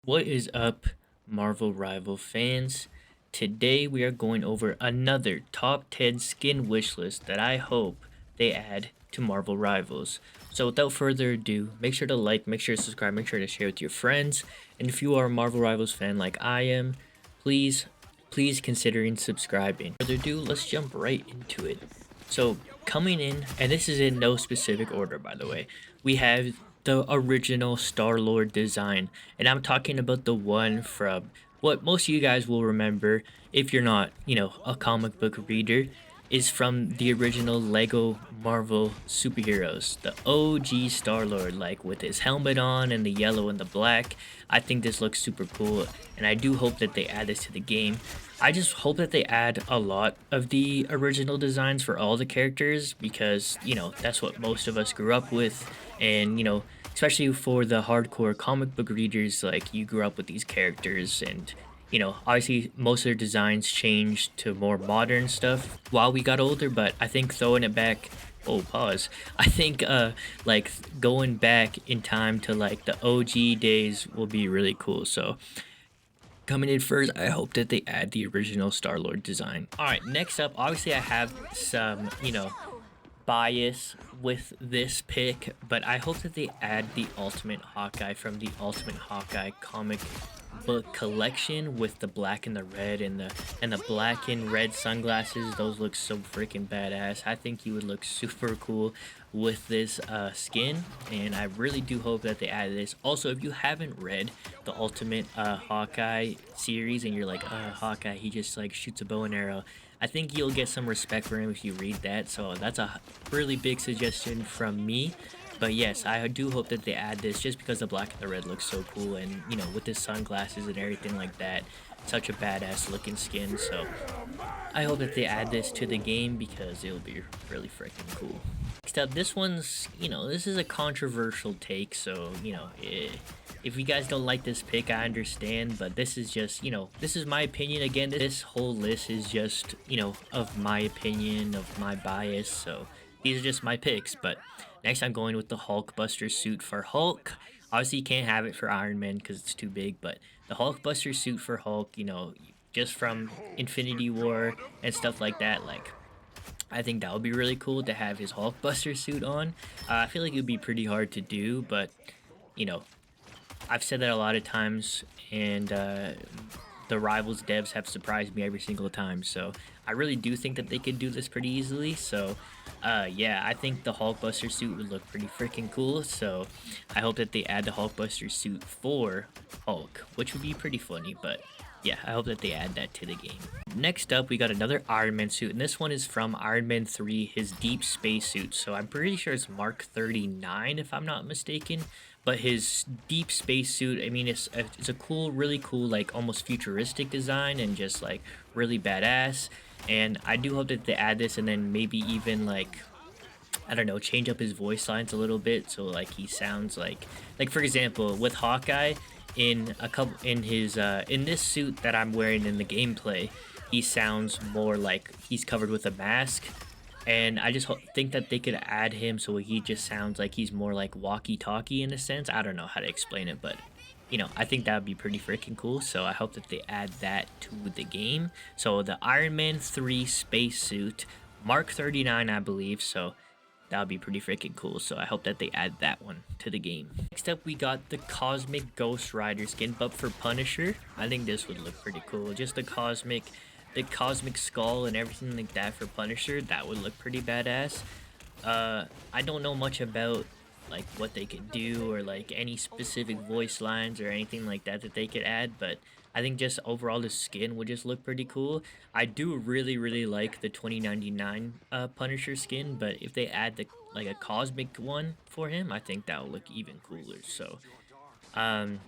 What is up, Marvel Rival fans? Today we are going over another top 10 skin wishlist that I hope they add to Marvel Rivals. So without further ado, make sure to like, make sure to subscribe, make sure to share with your friends. And if you are a Marvel Rivals fan like I am, please, please considering subscribing. Without further ado, let's jump right into it. So coming in, and this is in no specific order by the way, we have the original Star-Lord design. And I'm talking about the one from what most of you guys will remember if you're not, a comic book reader, is from the original Lego Marvel superheroes. The OG Star-Lord, like with his helmet on and the yellow and the black. I think this looks super cool, and I do hope that they add this to the game. I just hope that they add a lot of the original designs for all the characters because, that's what most of us grew up with. And, especially for the hardcore comic book readers, like you grew up with these characters and obviously most of their designs changed to more modern stuff while we got older, but I think throwing it back, oh pause, I think like going back in time to like the OG days will be really cool. So coming in first, I hope that they add the original Star-Lord design. All right, next up, obviously I have some, bias with this pick, but I hope that they add the Ultimate Hawkeye from the Ultimate Hawkeye comic book collection with the black and the red and the black and red sunglasses. Those look so freaking badass. I think he would look super cool with this skin, and I really do hope that they add this. Also, if you haven't read the Ultimate Hawkeye series and you're like, Hawkeye, he just like shoots a bow and arrow, I think you'll get some respect for him if you read that. So that's a really big suggestion from me. But yes, I do hope that they add this just because the black and the red looks so cool, and with the sunglasses and everything like that, such a badass looking skin. So I hope that they add this to the game because it'll be really freaking cool. Next up, this one's, this is a controversial take, so, if you guys don't like this pick, I understand, but this is just, this is my opinion. Again, this whole list is just, of my opinion, of my bias, so these are just my picks. But next, I'm going with the Hulkbuster suit for Hulk. Obviously, you can't have it for Iron Man because it's too big, but the Hulkbuster suit for Hulk, just from Infinity War and stuff like that, like, I think that would be really cool to have his Hulkbuster suit on. I feel like it would be pretty hard to do, but, you know, I've said that a lot of times, and the Rivals devs have surprised me every single time. So I really do think that they could do this pretty easily. So yeah, I think the Hulkbuster suit would look pretty freaking cool. So I hope that they add the Hulkbuster suit for Hulk, which would be pretty funny. But yeah, I hope that they add that to the game. Next up, we got another Iron Man suit, and this one is from Iron Man 3, his deep space suit. So I'm pretty sure it's Mark 39, if I'm not mistaken. But his deep space suit, I mean, it's a cool, really cool, like almost futuristic design and just like really badass. And I do hope that they add this and then maybe even like, I don't know, change up his voice lines a little bit so like he sounds like for example with Hawkeye in a couple in his in this suit that I'm wearing in the gameplay, he sounds more like he's covered with a mask, and I just think that they could add him so he just sounds like he's more like walkie-talkie in a sense. I don't know how to explain it, but I think that would be pretty freaking cool. So I hope that they add that to the game. So the Iron Man 3 spacesuit, Mark 39, I believe. So that would be pretty freaking cool. So I hope that they add that one to the game. Next up, we got the Cosmic Ghost Rider skin, but for Punisher. I think this would look pretty cool. Just the cosmic skull and everything like that for Punisher, that would look pretty badass. I don't know much about like what they could do or like any specific voice lines or anything like that that they could add, but I think just overall the skin would just look pretty cool. I do really like the 2099 Punisher skin, but if they add the like a cosmic one for him, I think that would look even cooler. So um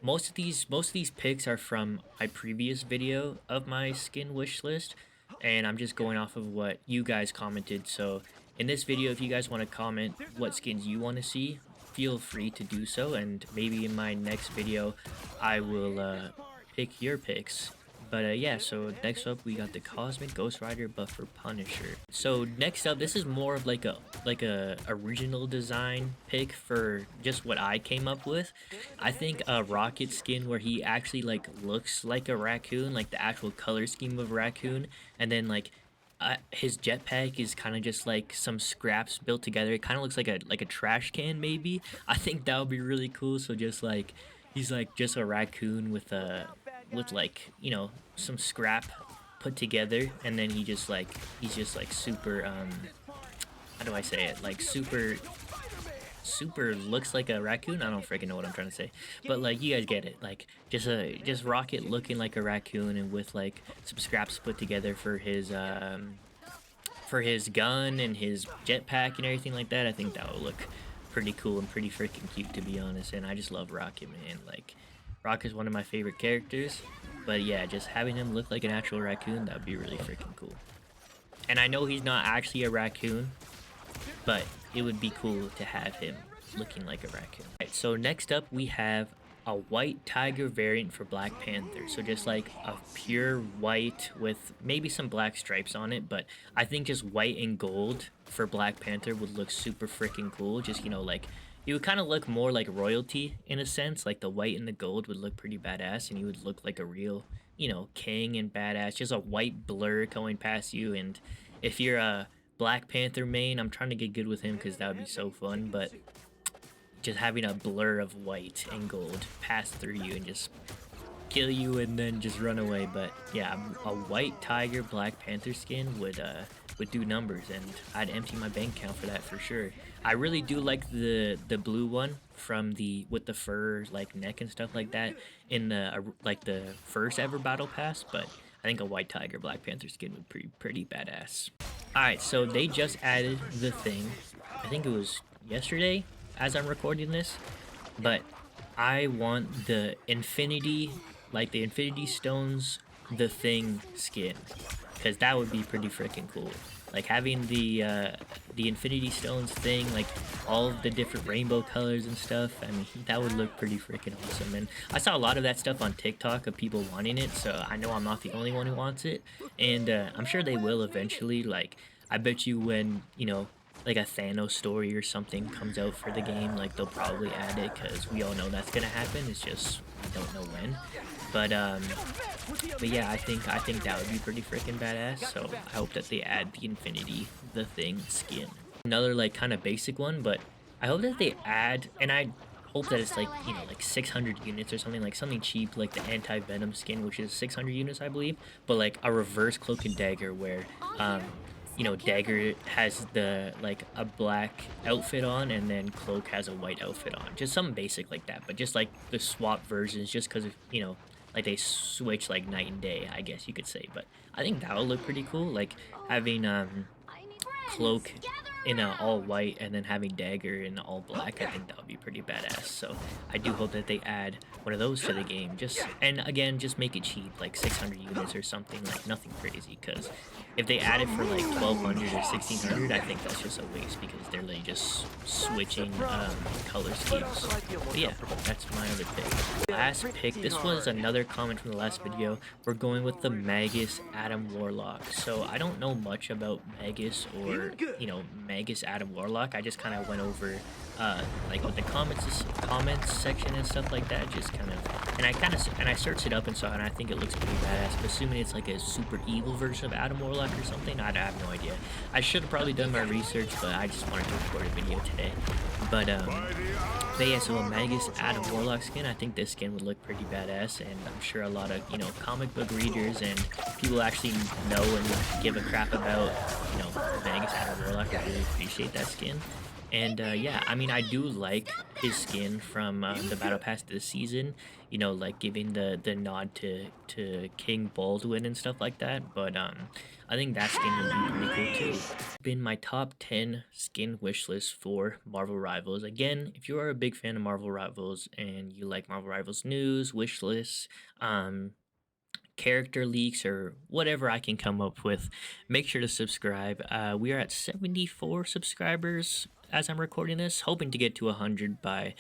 most of these picks are from my previous video of my skin wish list, and I'm just going off of what you guys commented. So in this video, if you guys want to comment what skins you want to see, feel free to do so, and maybe in my next video I will pick your picks But yeah, so next up we got the Cosmic Ghost Rider buff for Punisher. So next up, this is more of like a original design pick for just what I came up with. I think a Rocket skin where he actually like looks like a raccoon, like the actual color scheme of raccoon, and then like his jetpack is kind of just like some scraps built together. It kind of looks like a trash can maybe. I think that would be really cool. So just like he's like just a raccoon with like some scrap put together, and then he's just like super how do I say it, like super looks like a raccoon. I don't freaking know what I'm trying to say, but like you guys get it. Like just Rocket looking like a raccoon and with like some scraps put together for his gun and his jetpack and everything like that. I think that would look pretty cool and pretty freaking cute, to be honest. And I just love Rocket, man. Like Rocket's one of my favorite characters. But yeah, just having him look like an actual raccoon, that'd be really freaking cool. And I know he's not actually a raccoon, but it would be cool to have him looking like a raccoon. Right, so next up we have a white tiger variant for Black Panther. So just like a pure white with maybe some black stripes on it, but I think just white and gold for Black Panther would look super freaking cool. Just, like he would kind of look more like royalty in a sense. Like the white and the gold would look pretty badass, and he would look like a real, king and badass. Just a white blur going past you. And if you're a Black Panther main, I'm trying to get good with him because that would be so fun. But just having a blur of white and gold pass through you and just kill you and then just run away. But yeah, a white tiger Black Panther skin would do numbers, and I'd empty my bank account for that for sure. I really do like the blue one from with the fur like neck and stuff like that in the first ever battle pass, but I think a white tiger Black Panther skin would be pretty badass. Alright, so they just added the thing. I think it was yesterday as I'm recording this, but I want the Infinity Stones, the Thing skin, because that would be pretty freaking cool. Like having the Infinity Stones thing, like all of the different rainbow colors and stuff. I mean, that would look pretty freaking awesome. And I saw a lot of that stuff on TikTok of people wanting it, so I know I'm not the only one who wants it. And I'm sure they will eventually. Like, I bet you when like a Thanos story or something comes out for the game, like they'll probably add it because we all know that's gonna happen. It's just we don't know when. But yeah, I think that would be pretty freaking badass. So I hope that they add the Infinity the Thing skin. Another like kind of basic one, but I hope that they add, and I hope that it's like like 600 units or something, like something cheap like the anti-venom skin, which is 600 units I believe, but like a reverse cloak and dagger where Dagger has the like a black outfit on, and then Cloak has a white outfit on. Just something basic like that, but just like the swap versions, just because of like they switch like night and day, I guess you could say. But I think that would look pretty cool, like having Cloak in all white and then having Dagger in all black. I think that would be pretty badass. So I do hope that they add one of those to the game. And again, just make it cheap, like 600 units or something, like nothing crazy. Because if they add it for like 1200 or 1600, I think that's just a waste because they're literally just switching color schemes. But yeah, that's my other pick. Last pick. This was another comment from the last video. We're going with the Magus Adam Warlock. So I don't know much about Magus or Magus Adam Warlock. I just kind of went over like with the comments section and stuff like that, just kind of, and I searched it up and saw it, and I think it looks pretty badass. But assuming it's like a super evil version of Adam Warlock or something, I have no idea. I should have probably done my research, but I just wanted to record a video today. But yeah, so a Magus Adam Warlock skin, I think this skin would look pretty badass, and I'm sure a lot of comic book readers and people actually know and give a crap about Magus Adam Warlock. I really appreciate that skin. And yeah, I mean, I do like his skin from the Battle Pass this season, like giving the nod to King Baldwin and stuff like that. But I think that skin would be pretty cool too. Been my top 10 skin wish list for Marvel Rivals. Again, if you are a big fan of Marvel Rivals and you like Marvel Rivals news, wish lists, character leaks, or whatever I can come up with, make sure to subscribe. We are at 74 subscribers as I'm recording this, hoping to get to 100 by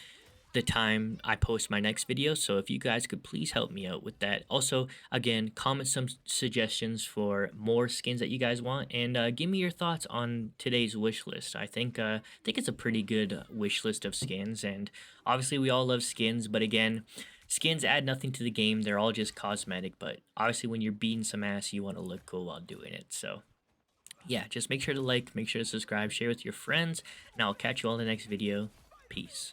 the time I post my next video. So if you guys could please help me out with that. Also, again, comment some suggestions for more skins that you guys want, and give me your thoughts on today's wish list. I think it's a pretty good wish list of skins, and obviously we all love skins, but again, skins add nothing to the game. They're all just cosmetic, but obviously when you're beating some ass, you want to look cool while doing it. So yeah, just make sure to like, make sure to subscribe, share with your friends, and I'll catch you all in the next video. Peace.